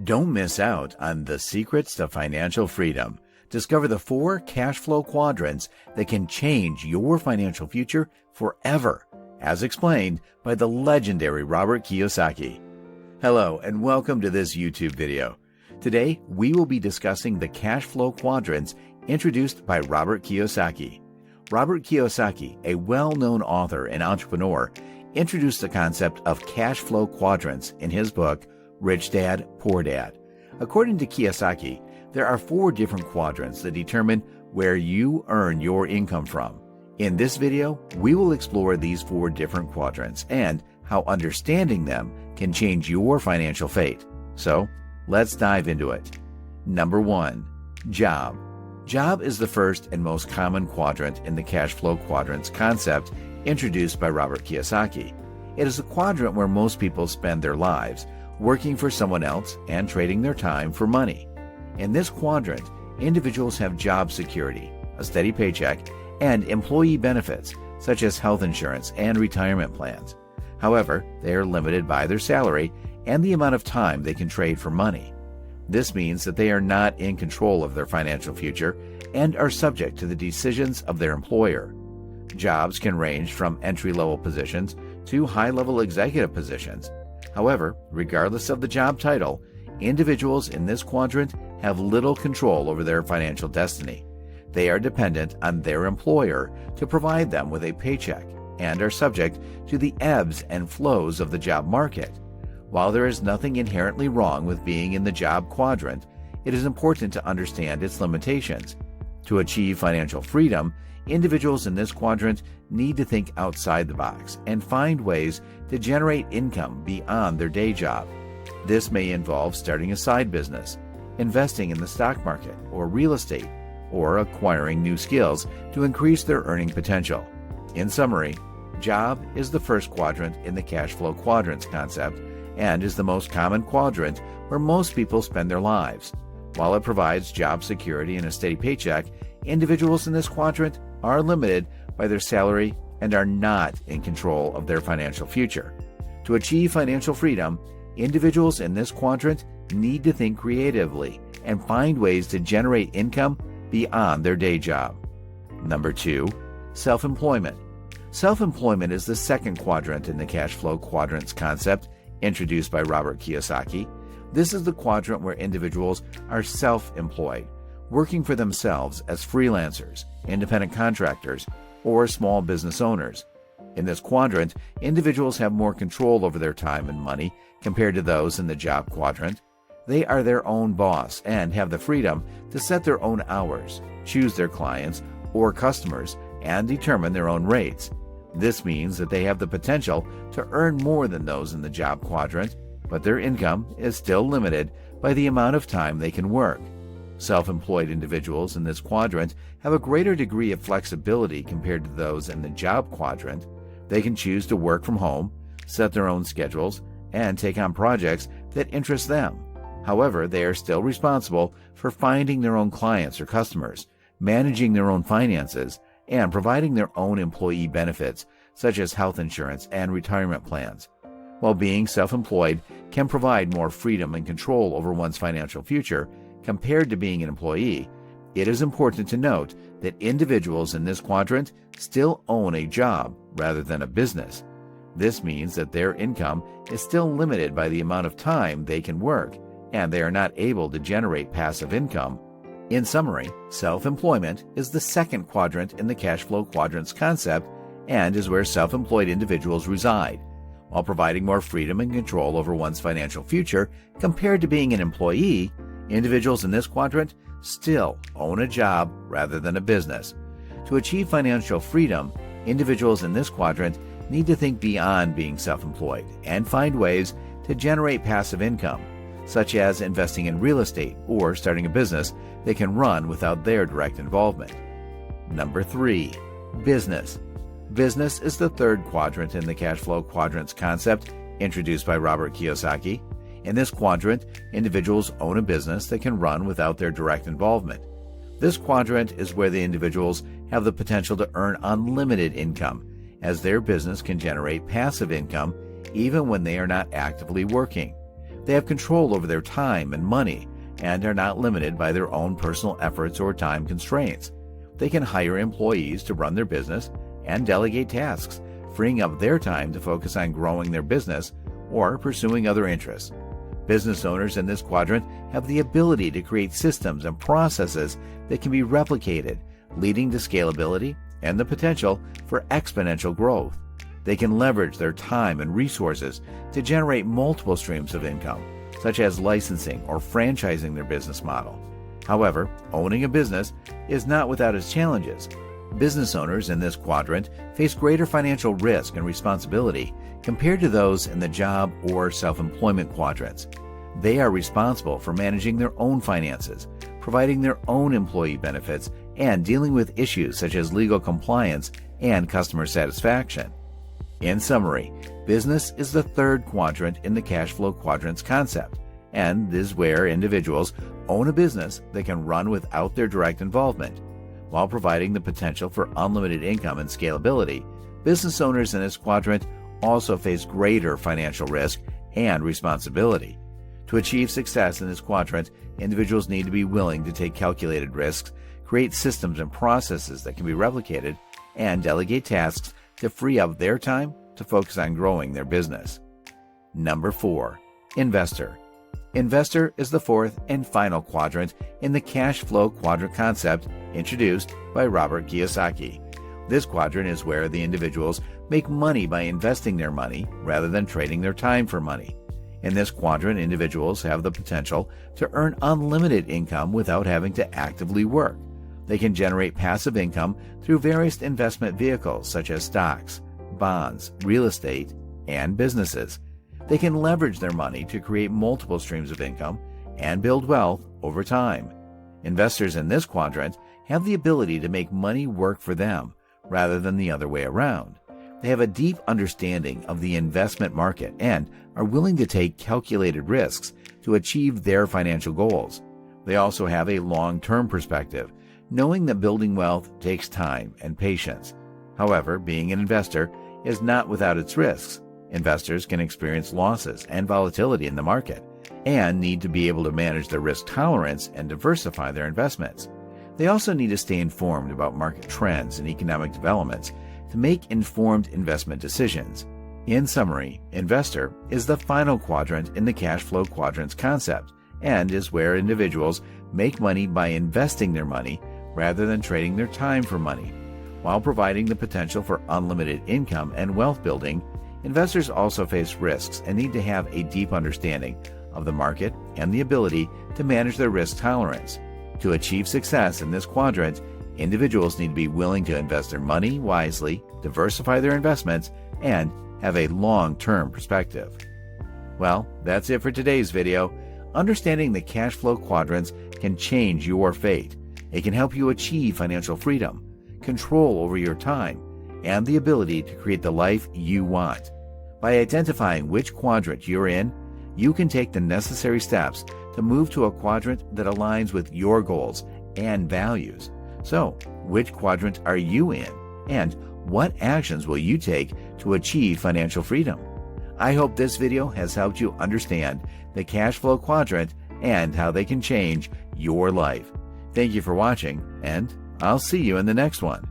Don't miss out on the secrets to financial freedom. Discover the 4 cash flow quadrants that can change your financial future forever, as explained by the legendary Robert Kiyosaki. Hello, and welcome to this YouTube video. Today, we will be discussing the cash flow quadrants introduced by Robert Kiyosaki. Robert Kiyosaki, a well-known author and entrepreneur, introduced the concept of cash flow quadrants in his book, Rich Dad, Poor Dad. According to Kiyosaki, there are 4 different quadrants that determine where you earn your income from. In this video, we will explore these 4 different quadrants and how understanding them can change your financial fate. So, let's dive into it. Number 1. Job. Job is the first and most common quadrant in the cash flow quadrants concept introduced by Robert Kiyosaki. It is a quadrant where most people spend their lives working for someone else and trading their time for money. In this quadrant, individuals have job security, a steady paycheck, and employee benefits such as health insurance and retirement plans. However, they are limited by their salary and the amount of time they can trade for money. This means that they are not in control of their financial future and are subject to the decisions of their employer. Jobs can range from entry-level positions to high-level executive positions. However, regardless of the job title, individuals in this quadrant have little control over their financial destiny. They are dependent on their employer to provide them with a paycheck and are subject to the ebbs and flows of the job market. While there is nothing inherently wrong with being in the job quadrant, it is important to understand its limitations. To achieve financial freedom, individuals in this quadrant need to think outside the box and find ways to generate income beyond their day job. This may involve starting a side business, investing in the stock market or real estate, or acquiring new skills to increase their earning potential. In summary, job is the first quadrant in the cash flow quadrants concept and is the most common quadrant where most people spend their lives. While it provides job security and a steady paycheck, individuals in this quadrant are limited by their salary and are not in control of their financial future. To achieve financial freedom, individuals in this quadrant need to think creatively and find ways to generate income beyond their day job. Number 2. Self-employment. Self-employment is the second quadrant in the cash flow quadrants concept introduced by Robert Kiyosaki. This is the quadrant where individuals are self-employed, working for themselves as freelancers, independent contractors, or small business owners. In this quadrant, individuals have more control over their time and money compared to those in the job quadrant. They are their own boss and have the freedom to set their own hours, choose their clients or customers, and determine their own rates. This means that they have the potential to earn more than those in the job quadrant, but their income is still limited by the amount of time they can work. Self-employed individuals in this quadrant have a greater degree of flexibility compared to those in the job quadrant. They can choose to work from home, set their own schedules, and take on projects that interest them. However, they are still responsible for finding their own clients or customers, managing their own finances, and providing their own employee benefits, such as health insurance and retirement plans. While being self-employed can provide more freedom and control over one's financial future compared to being an employee, it is important to note that individuals in this quadrant still own a job rather than a business. This means that their income is still limited by the amount of time they can work, and they are not able to generate passive income. In summary, self-employment is the second quadrant in the cash flow quadrants concept and is where self-employed individuals reside. While providing more freedom and control over one's financial future compared to being an employee, individuals in this quadrant still own a job rather than a business. To achieve financial freedom, individuals in this quadrant need to think beyond being self-employed and find ways to generate passive income, such as investing in real estate or starting a business they can run without their direct involvement. Number 3. Business. Business is the third quadrant in the cash flow quadrants concept introduced by Robert Kiyosaki. In this quadrant, individuals own a business that can run without their direct involvement. This quadrant is where the individuals have the potential to earn unlimited income, as their business can generate passive income even when they are not actively working. They have control over their time and money and are not limited by their own personal efforts or time constraints. They can hire employees to run their business and delegate tasks, freeing up their time to focus on growing their business or pursuing other interests. Business owners in this quadrant have the ability to create systems and processes that can be replicated, leading to scalability and the potential for exponential growth. They can leverage their time and resources to generate multiple streams of income, such as licensing or franchising their business model. However, owning a business is not without its challenges. Business owners in this quadrant face greater financial risk and responsibility compared to those in the job or self-employment quadrants. They are responsible for managing their own finances, providing their own employee benefits, and dealing with issues such as legal compliance and customer satisfaction. In summary, business is the third quadrant in the Cashflow Quadrants concept, and is where individuals own a business they can run without their direct involvement. While providing the potential for unlimited income and scalability, business owners in this quadrant also face greater financial risk and responsibility. To achieve success in this quadrant, individuals need to be willing to take calculated risks, create systems and processes that can be replicated, and delegate tasks to free up their time to focus on growing their business. Number 4. Investor. Investor is the fourth and final quadrant in the Cashflow Quadrant concept introduced by Robert Kiyosaki. This quadrant is where the individuals make money by investing their money rather than trading their time for money. In this quadrant, individuals have the potential to earn unlimited income without having to actively work. They can generate passive income through various investment vehicles such as stocks, bonds, real estate, and businesses. They can leverage their money to create multiple streams of income and build wealth over time. Investors in this quadrant have the ability to make money work for them rather than the other way around. They have a deep understanding of the investment market and are willing to take calculated risks to achieve their financial goals. They also have a long-term perspective, knowing that building wealth takes time and patience. However, being an investor is not without its risks. Investors can experience losses and volatility in the market and need to be able to manage their risk tolerance and diversify their investments. They also need to stay informed about market trends and economic developments to make informed investment decisions. In summary, investor is the final quadrant in the Cashflow Quadrants concept and is where individuals make money by investing their money rather than trading their time for money. While providing the potential for unlimited income and wealth building, investors also face risks and need to have a deep understanding of the market and the ability to manage their risk tolerance. To achieve success in this quadrant, individuals need to be willing to invest their money wisely, diversify their investments, and have a long-term perspective. Well, that's it for today's video. Understanding the cash flow quadrants can change your fate. It can help you achieve financial freedom, control over your time, and the ability to create the life you want. By identifying which quadrant you're in, you can take the necessary steps to move to a quadrant that aligns with your goals and values. So, which quadrant are you in? And what actions will you take to achieve financial freedom? I hope this video has helped you understand the cash flow quadrant and how they can change your life. Thank you for watching, and I'll see you in the next one.